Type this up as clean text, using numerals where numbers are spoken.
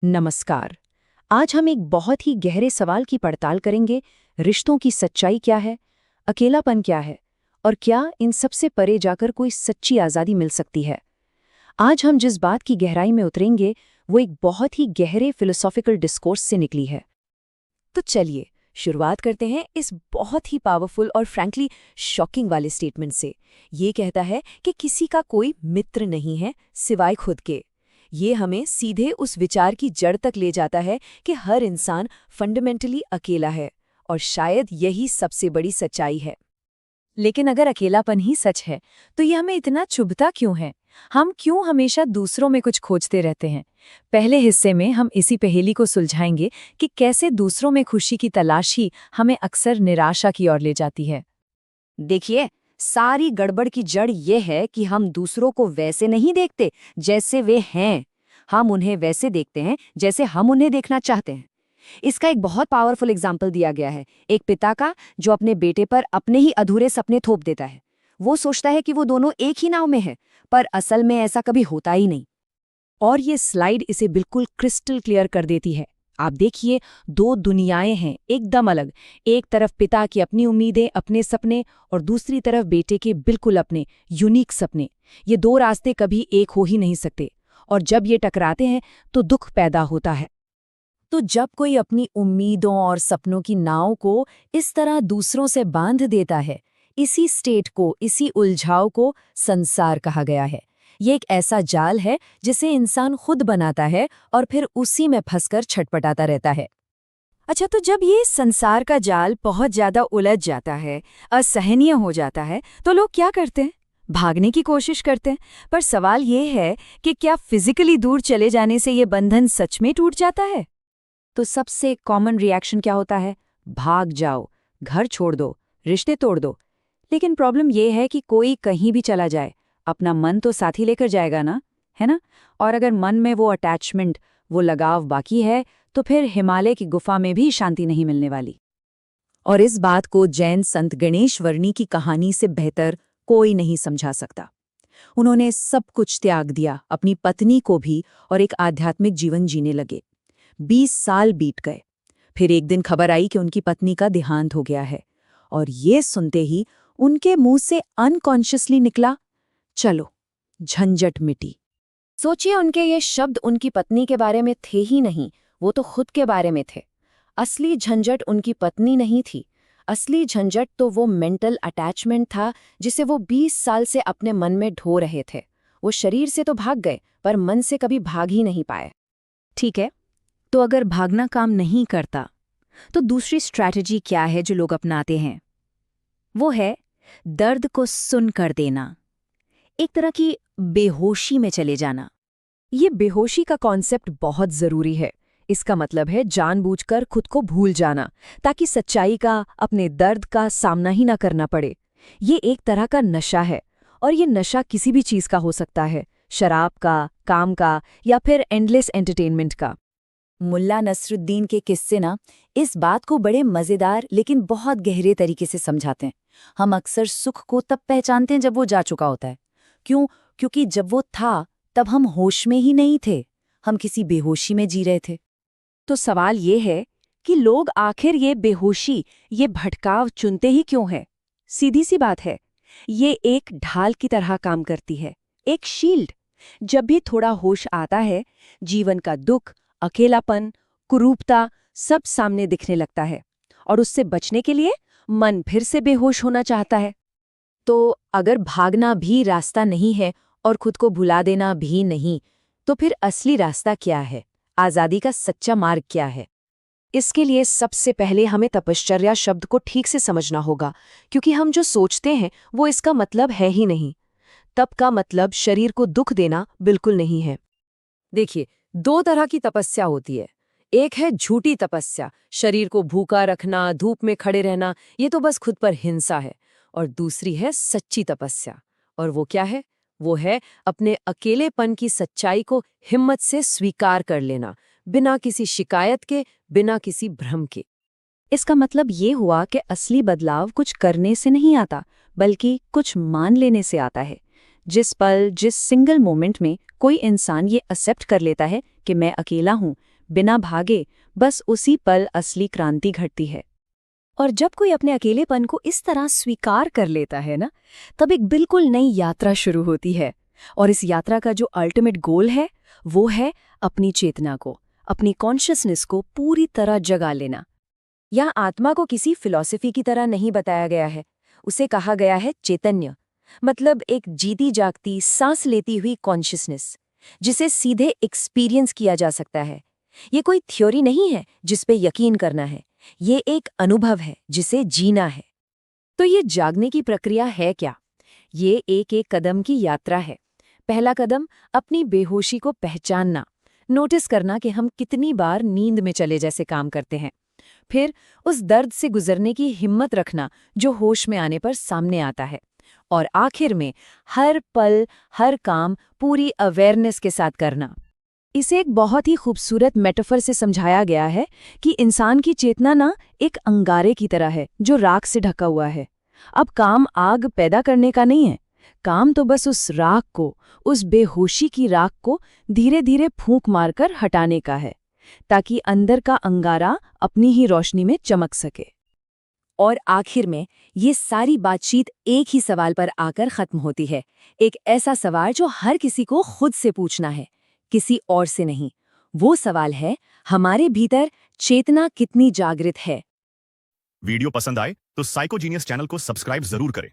नमस्कार। आज हम एक बहुत ही गहरे सवाल की पड़ताल करेंगे। रिश्तों की सच्चाई क्या है, अकेलापन क्या है, और क्या इन सबसे परे जाकर कोई सच्ची आज़ादी मिल सकती है। आज हम जिस बात की गहराई में उतरेंगे वो एक बहुत ही गहरे फिलोसॉफिकल डिस्कोर्स से निकली है। तो चलिए शुरुआत करते हैं इस बहुत ही पावरफुल और फ्रैंकली शॉकिंग वाले स्टेटमेंट से। ये कहता है कि किसी का कोई मित्र नहीं है सिवाय खुद के। ये हमें सीधे उस विचार की जड़ तक ले जाता है कि हर इंसान फंडामेंटली अकेला है, और शायद यही सबसे बड़ी सच्चाई है। लेकिन अगर अकेलापन ही सच है तो ये हमें इतना चुभता क्यों है? हम क्यों हमेशा दूसरों में कुछ खोजते रहते हैं? पहले हिस्से में हम इसी पहेली को सुलझाएंगे कि कैसे दूसरों में खुशी की तलाश ही हमें अक्सर निराशा की ओर ले जाती है। देखिए, सारी गड़बड़ की जड़ ये है कि हम दूसरों को वैसे नहीं देखते जैसे वे हैं। हम उन्हें वैसे देखते हैं जैसे हम उन्हें देखना चाहते हैं। इसका एक बहुत पावरफुल एग्जाम्पल दिया गया है, एक पिता का जो अपने बेटे पर अपने ही अधूरे सपने थोप देता है। वो सोचता है कि वो दोनों एक ही नाव में हैं, पर असल में ऐसा कभी होता ही नहीं। और ये स्लाइड इसे बिल्कुल क्रिस्टल क्लियर कर देती है। आप देखिए, दो दुनियाएं हैं एकदम अलग। एक तरफ पिता की अपनी उम्मीदें, अपने सपने, और दूसरी तरफ बेटे के बिल्कुल अपने यूनिक सपने। ये दो रास्ते कभी एक हो ही नहीं सकते, और जब ये टकराते हैं तो दुख पैदा होता है। तो जब कोई अपनी उम्मीदों और सपनों की नाव को इस तरह दूसरों से बांध देता है, इसी स्टेट को, इसी उलझाव को संसार कहा गया है। ये एक ऐसा जाल है जिसे इंसान खुद बनाता है और फिर उसी में फंसकर छटपटाता रहता है। अच्छा, तो जब ये संसार का जाल बहुत ज्यादा उलझ जाता है, असहनीय हो जाता है, तो लोग क्या करते हैं? भागने की कोशिश करते हैं। पर सवाल ये है कि क्या फिजिकली दूर चले जाने से ये बंधन सच में टूट जाता है? तो सबसे कॉमन रिएक्शन क्या होता है? भाग जाओ, घर छोड़ दो, रिश्ते तोड़ दो। लेकिन प्रॉब्लम ये है कि कोई कहीं भी चला जाए, अपना मन तो साथ ही लेकर जाएगा ना, है ना? और अगर मन में वो अटैचमेंट, वो लगाव बाकी है, तो फिर हिमालय की गुफा में भी शांति नहीं मिलने वाली। और इस बात को जैन संत गणेश वर्णी की कहानी से बेहतर कोई नहीं समझा सकता। उन्होंने सब कुछ त्याग दिया, अपनी पत्नी को भी, और एक आध्यात्मिक जीवन जीने लगे। 20 साल बीत गए। फिर एक दिन खबर आई कि उनकी पत्नी का देहांत हो गया है, और ये सुनते ही उनके मुंह से अनकॉन्शियसली निकला, चलो, झंझट मिटी। सोचिए, उनके ये शब्द उनकी पत्नी के बारे में थे ही नहीं, वो तो खुद के बारे में थे। असली झंझट उनकी पत्नी नहीं थी। असली झंझट तो वो मेंटल अटैचमेंट था जिसे वो 20 साल से अपने मन में ढो रहे थे। वो शरीर से तो भाग गए, पर मन से कभी भाग ही नहीं पाए। ठीक है, तो अगर भागना काम नहीं करता, तो दूसरी स्ट्रैटेजी क्या है जो लोग अपनाते हैं? वो है दर्द को सुन कर देना, एक तरह की बेहोशी में चले जाना। ये बेहोशी का कॉन्सेप्ट बहुत जरूरी है। इसका मतलब है जानबूझकर खुद को भूल जाना, ताकि सच्चाई का, अपने दर्द का सामना ही ना करना पड़े। ये एक तरह का नशा है, और ये नशा किसी भी चीज का हो सकता है, शराब का, काम का, या फिर एंडलेस एंटरटेनमेंट का। मुल्ला नसरुद्दीन के किस्से ना इस बात को बड़े मजेदार लेकिन बहुत गहरे तरीके से समझाते हैं। हम अक्सर सुख को तब पहचानते हैं जब वो जा चुका होता है। क्यों? क्योंकि जब वो था तब हम होश में ही नहीं थे, हम किसी बेहोशी में जी रहे थे। तो सवाल ये है कि लोग आखिर ये बेहोशी, ये भटकाव चुनते ही क्यों है? सीधी सी बात है, ये एक ढाल की तरह काम करती है, एक शील्ड। जब भी थोड़ा होश आता है, जीवन का दुख, अकेलापन, कुरूपता सब सामने दिखने लगता है, और उससे बचने के लिए मन फिर से बेहोश होना चाहता है। तो अगर भागना भी रास्ता नहीं है और खुद को भुला देना भी नहीं, तो फिर असली रास्ता क्या है? आज़ादी का सच्चा मार्ग क्या है? इसके लिए सबसे पहले हमें तपश्चर्या शब्द को ठीक से समझना होगा, क्योंकि हम जो सोचते हैं वो इसका मतलब है ही नहीं। तप का मतलब शरीर को दुख देना बिल्कुल नहीं है। देखिए, दो तरह की तपस्या होती है। एक है झूठी तपस्या, शरीर को भूखा रखना, धूप में खड़े रहना, ये तो बस खुद पर हिंसा है। और दूसरी है सच्ची तपस्या, और वो क्या है? वो है अपने अकेलेपन की सच्चाई को हिम्मत से स्वीकार कर लेना, बिना किसी शिकायत के, बिना किसी भ्रम के। इसका मतलब ये हुआ कि असली बदलाव कुछ करने से नहीं आता, बल्कि कुछ मान लेने से आता है। जिस पल, जिस सिंगल मोमेंट में कोई इंसान ये एक्सेप्ट कर लेता है कि मैं अकेला हूँ, बिना भागे, बस उसी पल असली क्रांति घटती है। और जब कोई अपने अकेलेपन को इस तरह स्वीकार कर लेता है ना, तब एक बिल्कुल नई यात्रा शुरू होती है। और इस यात्रा का जो अल्टीमेट गोल है, वो है अपनी चेतना को, अपनी कॉन्शियसनेस को पूरी तरह जगा लेना। यह आत्मा को किसी फिलॉसफी की तरह नहीं बताया गया है, उसे कहा गया है चैतन्य, मतलब एक जीती जागती, सांस लेती हुई कॉन्शियसनेस, जिसे सीधे एक्सपीरियंस किया जा सकता है। ये कोई थ्योरी नहीं है जिस पे यकीन करना है, ये एक अनुभव है जिसे जीना है। तो ये जागने की प्रक्रिया है क्या? ये एक एक कदम की यात्रा है। पहला कदम, अपनी बेहोशी को पहचानना, नोटिस करना कि हम कितनी बार नींद में चले जैसे काम करते हैं। फिर उस दर्द से गुजरने की हिम्मत रखना जो होश में आने पर सामने आता है। और आखिर में हर पल, हर काम पूरी अवेयरनेस के साथ करना। इसे एक बहुत ही खूबसूरत मेटाफर से समझाया गया है कि इंसान की चेतना ना एक अंगारे की तरह है जो राख से ढका हुआ है। अब काम आग पैदा करने का नहीं है, काम तो बस उस राख को, उस बेहोशी की राख को धीरे धीरे फूंक मारकर हटाने का है, ताकि अंदर का अंगारा अपनी ही रोशनी में चमक सके। और आखिर में ये सारी बातचीत एक ही सवाल पर आकर खत्म होती है, एक ऐसा सवाल जो हर किसी को खुद से पूछना है, किसी और से नहीं। वो सवाल है, हमारे भीतर चेतना कितनी जागृत है। वीडियो पसंद आए तो साइकोजीनियस चैनल को सब्सक्राइब जरूर करें